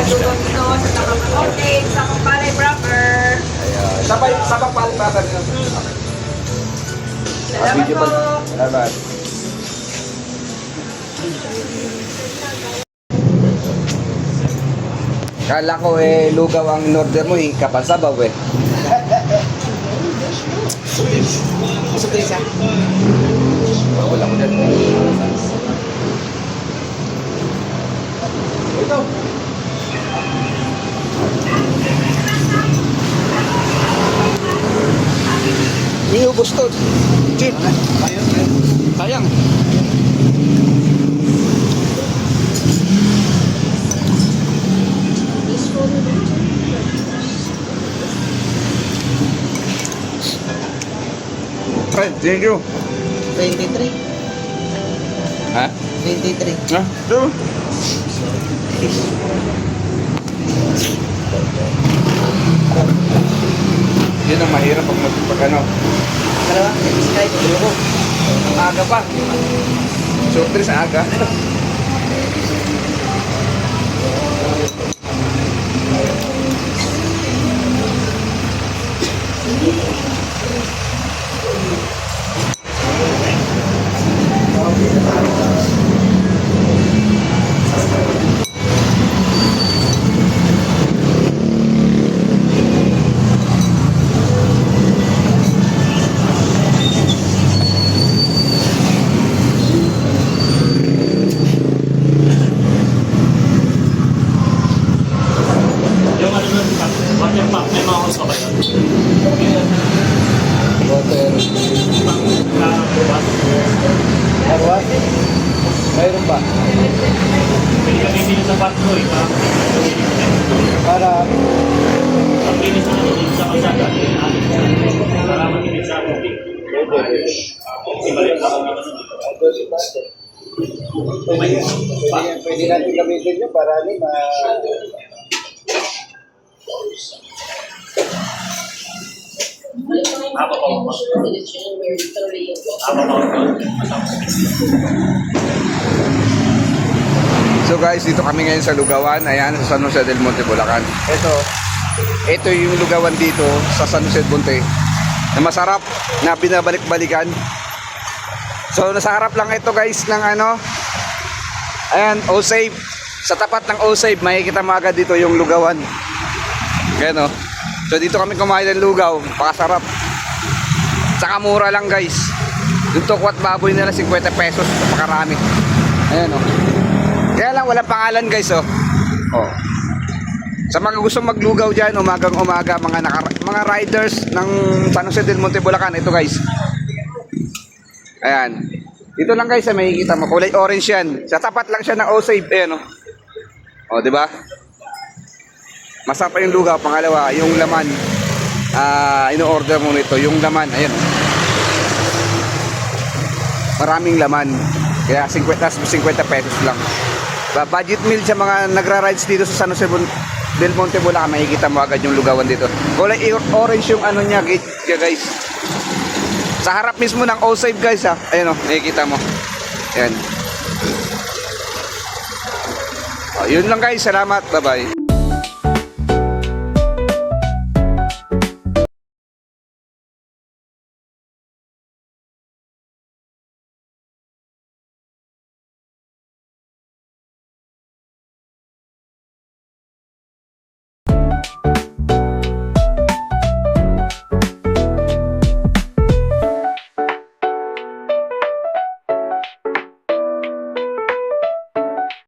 Dugong ito sa Takamakokig, sa Kumpalay proper. Ayan. Sabang palibasa nyo. Salamat po. Salamat. Kala ko lugaw ang in-order mo kapasabaw Gusto ko isa. Wala ko dyan. Ito. Hindi ubos to. Chip. Sayang. Friend, thank you. 23. Ha? 23. Ha? Ito. Yun ang mahirap pag ano. Dalawa. Sprite. Ayoko. Aga pa. Surprise aga. Yung ano nun, water pump, may mga host ka ba yun? Water. What? Mayroon ba? Pwede ka bibili sa patro eh, Para pag linis na dito sa kalsada, para matipid sa tubig. Ibalik ako naman. pwede natin gamitin yun para Apa pa mo? Apa pa mo? So guys, dito kami ngayon sa Lugawan. Ayan, sa San Jose del Monte, Bulacan. Ito yung Lugawan dito sa San Jose del Monte na masarap na binabalik-balikan. So nasa harap lang ito guys ng ano. Ayan, O-Save. Sa tapat ng O-Save, makikita mo agad dito yung Lugawan. Ayan o. So dito kami kumain ng lugaw. Pakasarap. Saka mura lang guys. Yung tukwat baboy nila 50 pesos. Pakarami. Ayan o. Kaya lang walang pangalan guys oh. Oh. Sa mga gustong maglugaw diyan umagang umaga mga riders ng San Jose del Monte, Bulacan, ito guys. Ayan. Dito lang guys, may makikita mo kulay orange 'yan. Sa tapat lang siya ng O-Save ayan oh. Oh, di ba? Masarap yung lugaw. Pangalawa, yung laman. Ino-order mo nito, yung laman, ayan. Maraming laman. Kaya 50 pesos lang. Budget meal sa mga nagra-rides dito sa San Jose del Monte, Bulacan, makikita mo agad yung lugawan dito. Kulay orange yung ano niya, guys. Sa harap mismo ng O-Save guys ha. Ayan o, makikita mo. Ayan. Yun lang guys, salamat, bye bye.